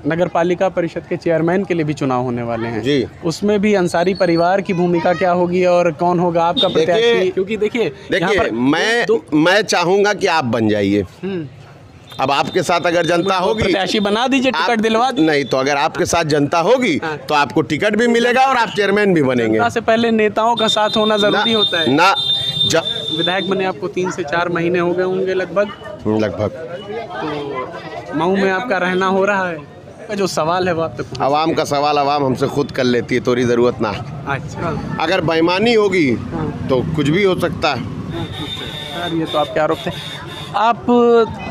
नगर पालिका परिषद के चेयरमैन के लिए भी चुनाव होने वाले हैं जी। उसमें भी अंसारी परिवार की भूमिका क्या होगी और कौन होगा आपका प्रत्याशी? क्योंकि देखिए मैं चाहूँगा कि आप बन जाइए। अब आपके साथ अगर जनता होगी, प्रत्याशी बना दीजिए, टिकट दिलवा दीजिए। नहीं तो अगर आपके साथ जनता होगी तो आपको टिकट भी मिलेगा और आप चेयरमैन भी बनेंगे। जनता से पहले नेताओं का साथ होना जरूरी होता है ना। विधायक बने आपको 3 से 4 महीने हो गए होंगे लगभग। तो मऊ में आपका रहना हो रहा है, का जो सवाल है वो आप तक आवाम का सवाल आवाम हमसे खुद कर लेती है, तोरी ज़रूरत ना। अच्छा, अगर बेईमानी होगी तो कुछ भी हो सकता है। यार ये तो आपके आरोप थे। आप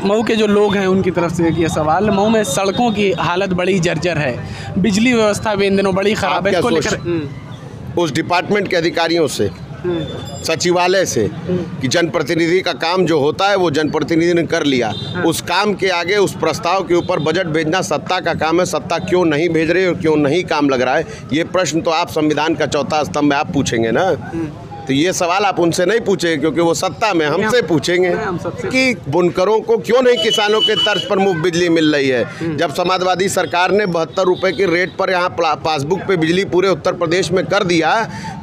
मऊ के जो लोग हैं उनकी तरफ से ये सवाल, मऊ में सड़कों की हालत बड़ी जर्जर है, बिजली व्यवस्था भी इन दिनों बड़ी ख़राब है, इसको लेकर उस डिपार्टमेंट के अधिकारियों से, सचिवालय से, कि जनप्रतिनिधि का काम जो होता है वो जनप्रतिनिधि ने कर लिया, उस काम के आगे उस प्रस्ताव के ऊपर बजट भेजना सत्ता का काम है। सत्ता क्यों नहीं भेज रही और क्यों नहीं काम लग रहा है, ये प्रश्न तो आप संविधान का चौथा स्तंभ में आप पूछेंगे ना। तो ये सवाल आप उनसे नहीं पूछेंगे क्योंकि वो सत्ता में, हमसे पूछेंगे कि बुनकरों को क्यों नहीं किसानों के तर्ज पर मुफ्त बिजली मिल रही है। जब समाजवादी सरकार ने 72 रुपये की रेट पर यहाँ पासबुक पे बिजली पूरे उत्तर प्रदेश में कर दिया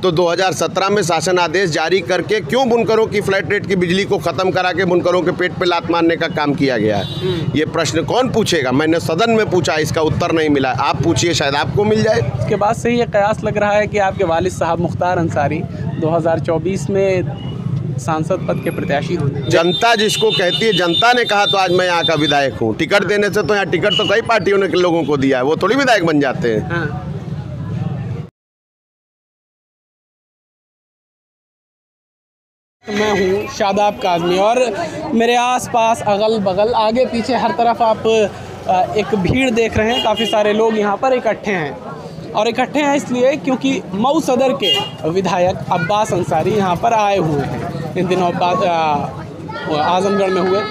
तो 2017 में शासन आदेश जारी करके क्यों बुनकरों की फ्लैट रेट की बिजली को ख़त्म करा के बुनकरों के पेट पे लात मारने का काम किया गया है। ये प्रश्न कौन पूछेगा? मैंने सदन में पूछा, इसका उत्तर नहीं मिला। आप पूछिए, शायद आपको मिल जाए। इसके बाद से ये कयास लग रहा है कि आपके वालिद साहब मुख्तार अंसारी 2024 में सांसद पद के प्रत्याशी होंगे। जनता जिसको कहती है, जनता ने कहा तो आज मैं यहाँ का विधायक हूँ। टिकट देने से तो यहाँ टिकट तो कई पार्टियों ने लोगों को दिया है, वो थोड़ी विधायक बन जाते हैं। हाँ। मैं हूँ शादाब काज़मी और मेरे आसपास अगल बगल आगे पीछे हर तरफ आप एक भीड़ देख रहे हैं। काफ़ी सारे लोग यहाँ पर इकट्ठे हैं और इकट्ठे हैं इसलिए क्योंकि मऊ सदर के विधायक अब्बास अंसारी यहाँ पर आए हुए हैं। इन दिनों आजमगढ़ में हुए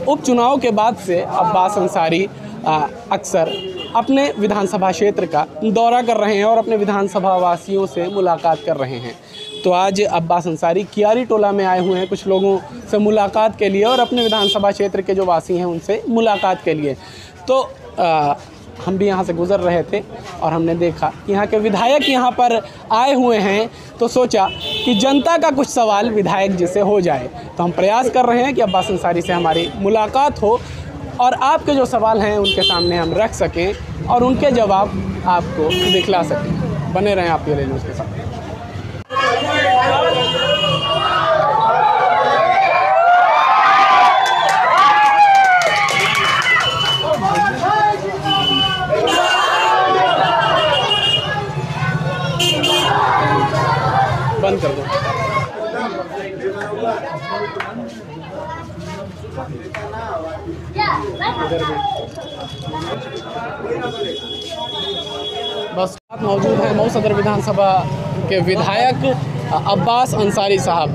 उपचुनाव के बाद से अब्बास अंसारी अक्सर अपने विधानसभा क्षेत्र का दौरा कर रहे हैं और अपने विधानसभा वासियों से मुलाकात कर रहे हैं। तो आज अब्बास अंसारी कियारी टोला में आए हुए हैं कुछ लोगों से मुलाकात के लिए और अपने विधानसभा क्षेत्र के जो वासी हैं उनसे मुलाकात के लिए। तो हम भी यहाँ से गुज़र रहे थे और हमने देखा कि यहाँ के विधायक यहाँ पर आए हुए हैं, तो सोचा कि जनता का कुछ सवाल विधायक जी से हो जाए। तो हम प्रयास कर रहे हैं कि अब्बास अंसारी से हमारी मुलाकात हो और आपके जो सवाल हैं उनके सामने हम रख सकें और उनके जवाब आपको दिखला सकें। बने रहें आप ये न्यूज़ के साथ। बंद कर दो। बस मौजूद हैं मऊ सदर विधानसभा के विधायक अब्बास अंसारी साहब।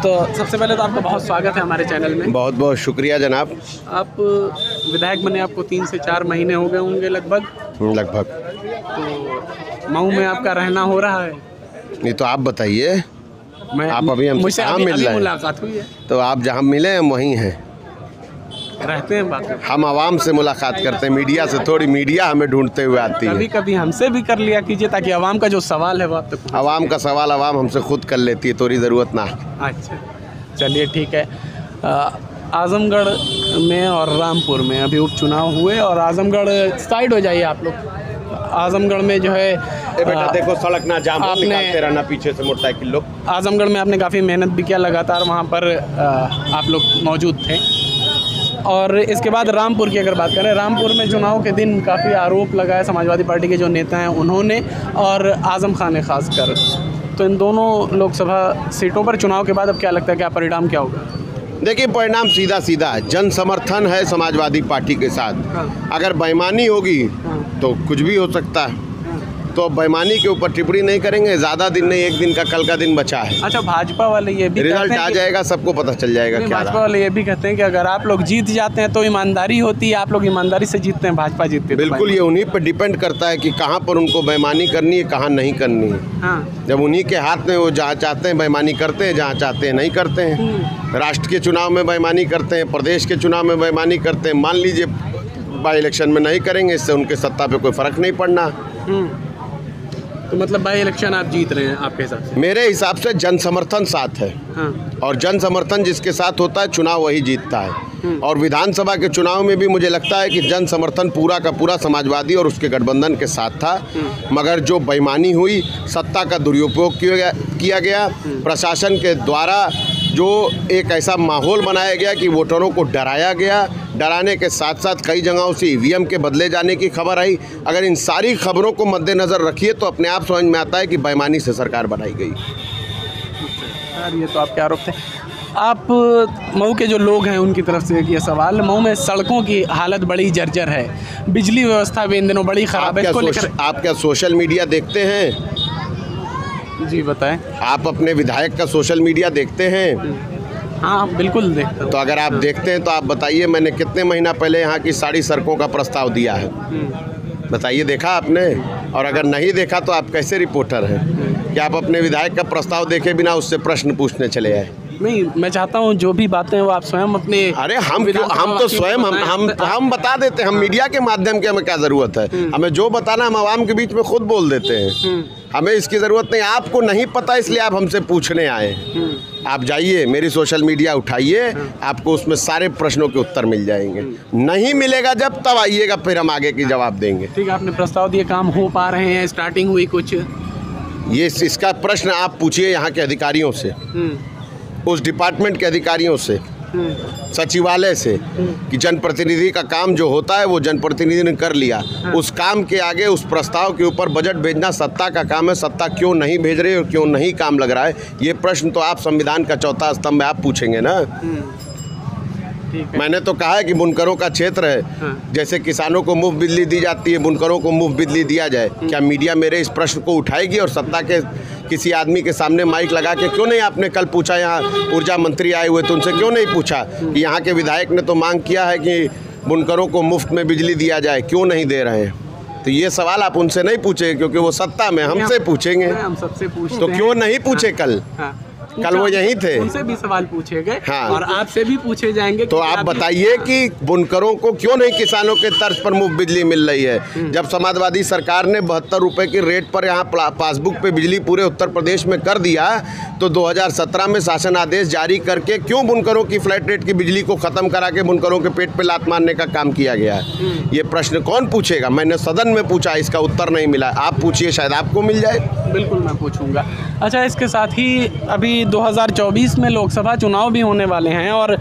तो सबसे पहले तो आपका बहुत स्वागत है हमारे चैनल में। बहुत बहुत शुक्रिया जनाब। आप विधायक बने आपको 3 से 4 महीने हो गए होंगे लगभग। तो मऊ में आपका रहना हो रहा है? नहीं तो आप बताइए। आप अभी हमसे कहाँ मिल रहे हैं? मुलाकात हुई है तो आप जहाँ मिले हम वहीं हैं, रहते हैं बात। हम आवाम से मुलाकात करते हैं, मीडिया से थोड़ी। मीडिया हमें ढूंढते हुए आती है। कभी कभी हमसे भी कर लिया कीजिए ताकि आवाम का जो सवाल है वो आप तक। आवाम का सवाल आवाम हमसे खुद कर लेती है, तोरी ज़रूरत ना। अच्छा, चलिए ठीक है। आजमगढ़ में और रामपुर में अभी उपचुनाव हुए और आजमगढ़ साइड हो जाइए आप लोग। आजमगढ़ में जो है बेटा देखो सड़क ना जाम, आपने रहना पीछे से मोटरसाइकिल लोग। आजमगढ़ में आपने काफ़ी मेहनत भी किया, लगातार वहाँ पर आप लोग मौजूद थे। और इसके बाद रामपुर की अगर बात करें, रामपुर में चुनाव के दिन काफ़ी आरोप लगाए समाजवादी पार्टी के जो नेता हैं उन्होंने और आज़म खान ने खासकर। तो इन दोनों लोकसभा सीटों पर चुनाव के बाद अब क्या लगता है, क्या परिणाम क्या होगा? देखिए परिणाम सीधा सीधा है, जन समर्थन है समाजवादी पार्टी के साथ। अगर बेईमानी होगी तो कुछ भी हो सकता है। तो बेईमानी के ऊपर टिप्पणी नहीं करेंगे, ज़्यादा दिन नहीं, एक दिन का, कल का दिन बचा है। अच्छा, भाजपा वाले ये भी रिजल्ट आ जाएगा, सबको पता चल जाएगा क्या। भाजपा वाले ये भी कहते हैं कि अगर आप लोग जीत जाते हैं तो ईमानदारी होती है, आप लोग ईमानदारी से जीतते हैं, भाजपा जीतती है। बिल्कुल, ये उन्हीं पर डिपेंड करता है कि कहाँ पर उनको बेईमानी करनी है, कहाँ नहीं करनी है। हाँ। जब उन्हीं के हाथ में, वो जहाँ चाहते हैं बेईमानी करते हैं, जहाँ चाहते हैं नहीं करते हैं। राष्ट्र के चुनाव में बेईमानी करते हैं, प्रदेश के चुनाव में बेईमानी करते हैं। मान लीजिए बाई इलेक्शन में नहीं करेंगे, इससे उनके सत्ता पे कोई फ़र्क नहीं पड़ना। तो मतलब बाई इलेक्शन आप जीत रहे हैं आपके हिसाब से? मेरे हिसाब से जन समर्थन साथ है। हाँ। और जन समर्थन जिसके साथ होता है चुनाव वही जीतता है। और विधानसभा के चुनाव में भी मुझे लगता है कि जन समर्थन पूरा का पूरा समाजवादी और उसके गठबंधन के साथ था। मगर जो बेईमानी हुई, सत्ता का दुरुपयोग किया गया, प्रशासन के द्वारा जो एक ऐसा माहौल बनाया गया कि वोटरों को डराया गया, डराने के साथ साथ कई जगहों से ईवीएम के बदले जाने की खबर आई। अगर इन सारी खबरों को मद्देनज़र रखिए तो अपने आप समझ में आता है कि बेईमानी से सरकार बनाई गई। यार ये तो आपके आरोप थे। आप मऊ के जो लोग हैं उनकी तरफ से ये सवाल, मऊ में सड़कों की हालत बड़ी जर्जर है, बिजली व्यवस्था भी इन दिनों बड़ी ख़राब है, इसको लेकर आप क्या सोशल मीडिया देखते हैं? जी बताएं। आप अपने विधायक का सोशल मीडिया देखते हैं? हाँ बिल्कुल देखता हूं। तो अगर आप देखते हैं तो आप बताइए, मैंने कितने महीना पहले यहाँ की सारी सड़कों का प्रस्ताव दिया है, बताइए, देखा आपने? और अगर नहीं देखा तो आप कैसे रिपोर्टर हैं कि आप अपने विधायक का प्रस्ताव देखे बिना उससे प्रश्न पूछने चले आए? नहीं, मैं चाहता हूँ जो भी बातें हैं वो आप स्वयं अपने। अरे हम तो स्वयं हम बता देते हैं, हम मीडिया के माध्यम की हमें क्या ज़रूरत है? हमें जो बताना हम आवाम के बीच में खुद बोल देते हैं, हमें इसकी ज़रूरत नहीं। आपको नहीं पता इसलिए आप हमसे पूछने आए। आप जाइए, मेरी सोशल मीडिया उठाइए, आपको उसमें सारे प्रश्नों के उत्तर मिल जाएंगे। नहीं मिलेगा जब, तब आइएगा, फिर हम आगे की जवाब देंगे। ठीक है, आपने प्रस्ताव दिए, काम हो पा रहे हैं? स्टार्टिंग हुई कुछ? ये इसका प्रश्न आप पूछिए यहाँ के अधिकारियों से, उस डिपार्टमेंट के अधिकारियों से, सचिवालय से, कि जनप्रतिनिधि का काम जो होता है वो जनप्रतिनिधि ने कर लिया। उस काम के आगे, उस प्रस्ताव के ऊपर बजट भेजना सत्ता का काम है। सत्ता क्यों नहीं भेज रही और क्यों नहीं काम लग रहा है, ये प्रश्न तो आप संविधान का चौथा स्तंभ में आप पूछेंगे ना। मैंने तो कहा है कि बुनकरों का क्षेत्र है, जैसे किसानों को मुफ्त बिजली दी जाती है, बुनकरों को मुफ्त बिजली दिया जाए। क्या मीडिया मेरे इस प्रश्न को उठाएगी? और सत्ता के किसी आदमी के सामने माइक लगा के क्यों नहीं आपने कल पूछा, यहाँ ऊर्जा मंत्री आए हुए तो उनसे क्यों नहीं पूछा कि यहाँ के विधायक ने तो मांग किया है कि बुनकरों को मुफ्त में बिजली दिया जाए, क्यों नहीं दे रहे हैं? तो ये सवाल आप उनसे नहीं पूछे क्योंकि वो सत्ता में, हमसे पूछेंगे। हम सबसे पूछते तो क्यों नहीं पूछे कल? कल वो यहीं थे, उनसे भी सवाल पूछे गए। हाँ। और आपसे भी पूछे जाएंगे। तो आप बताइए कि बुनकरों को क्यों नहीं किसानों के तर्ज पर मुफ्त बिजली मिल रही है? जब समाजवादी सरकार ने 72 रुपए की रेट पर यहाँ पासबुक पे बिजली पूरे उत्तर प्रदेश में कर दिया, तो 2017 में शासन आदेश जारी करके क्यों बुनकरों की फ्लैट रेट की बिजली को ख़त्म करा के बुनकरों के पेट पे लात मारने का काम किया गया है? ये प्रश्न कौन पूछेगा? मैंने सदन में पूछा, इसका उत्तर नहीं मिला। आप पूछिए, शायद आपको मिल जाए। बिल्कुल मैं पूछूंगा। अच्छा, इसके साथ ही अभी 2024 में लोकसभा चुनाव भी होने वाले हैं, और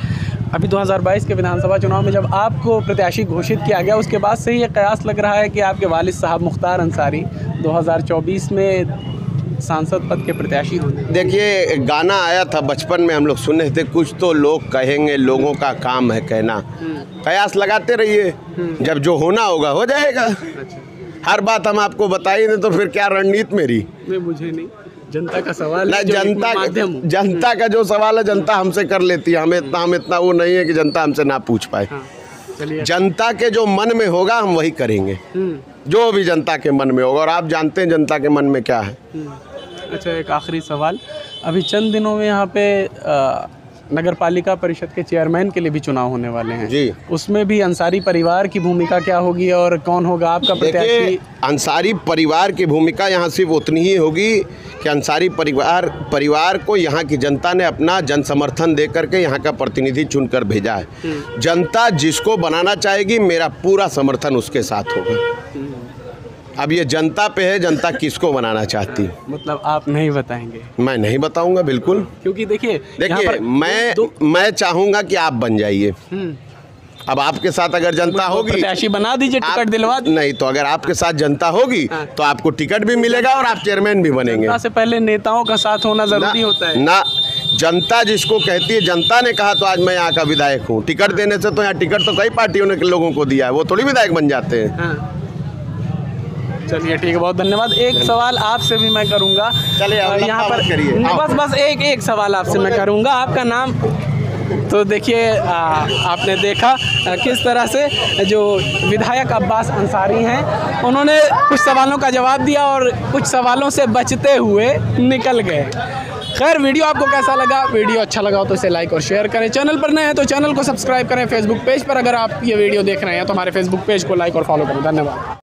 अभी 2022 के विधानसभा चुनाव में जब आपको प्रत्याशी घोषित किया गया, उसके बाद से ये कयास लग रहा है कि आपके वालिद साहब मुख्तार अंसारी 2024 में सांसद पद के प्रत्याशी होंगे। देखिए, गाना आया था बचपन में, हम लोग सुने थे, कुछ तो लोग कहेंगे, लोगों का काम है कहना। कयास लगाते रहिए, जब जो होना होगा हो जाएगा। अच्छा। हर बात हम आपको बताई नहीं तो फिर क्या रणनीति मेरी? नहीं, मुझे नहीं, जनता का सवाल है। जनता का जो सवाल है जनता हमसे कर लेती है। हम इतना वो नहीं है कि जनता हमसे ना पूछ पाए। चलिए, जनता के जो मन में होगा हम वही करेंगे, जो भी जनता के मन में होगा। और आप जानते हैं जनता के मन में क्या है। अच्छा, एक आखिरी सवाल, अभी चंद दिनों में यहाँ पे नगर पालिका परिषद के चेयरमैन के लिए भी चुनाव होने वाले हैं जी। उसमें भी अंसारी परिवार की भूमिका क्या होगी और कौन होगा आपका प्रत्याशी? अंसारी परिवार की भूमिका यहाँ सिर्फ उतनी ही होगी कि अंसारी परिवार को यहाँ की जनता ने अपना जन समर्थन दे करके यहाँ का प्रतिनिधि चुनकर भेजा है। जनता जिसको बनाना चाहेगी, मेरा पूरा समर्थन उसके साथ होगा। अब ये जनता पे है, जनता किसको बनाना चाहती। मतलब आप नहीं बताएंगे? मैं नहीं बताऊंगा बिल्कुल, क्योंकि देखिए मैं चाहूँगा कि आप बन जाइए। अब आपके साथ अगर जनता होगी, प्रत्याशी बना दीजिए, टिकट दिलवा दीजिए। नहीं तो अगर आपके साथ जनता होगी तो आपको टिकट भी मिलेगा और आप चेयरमैन भी बनेंगे। जनता से पहले नेताओं का साथ होना जरूरी होता है ना। जनता जिसको कहती है, जनता ने कहा तो आज मैं यहाँ का विधायक हूँ। टिकट देने से तो यहाँ टिकट तो कई पार्टियों ने लोगों को दिया है, वो थोड़ी विधायक बन जाते हैं। चलिए ठीक है, बहुत धन्यवाद। एक सवाल आपसे भी मैं करूंगा, चलिए यहाँ पर बस एक सवाल आपसे मैं करूंगा। आपका नाम? तो देखिए, आपने देखा किस तरह से जो विधायक अब्बास अंसारी हैं, उन्होंने कुछ सवालों का जवाब दिया और कुछ सवालों से बचते हुए निकल गए। खैर वीडियो आपको कैसा लगा, वीडियो अच्छा लगा हो तो इसे लाइक और शेयर करें। चैनल पर नए हैं तो चैनल को सब्सक्राइब करें। फेसबुक पेज पर अगर आप ये वीडियो देख रहे हैं तो हमारे फेसबुक पेज को लाइक और फॉलो करें। धन्यवाद।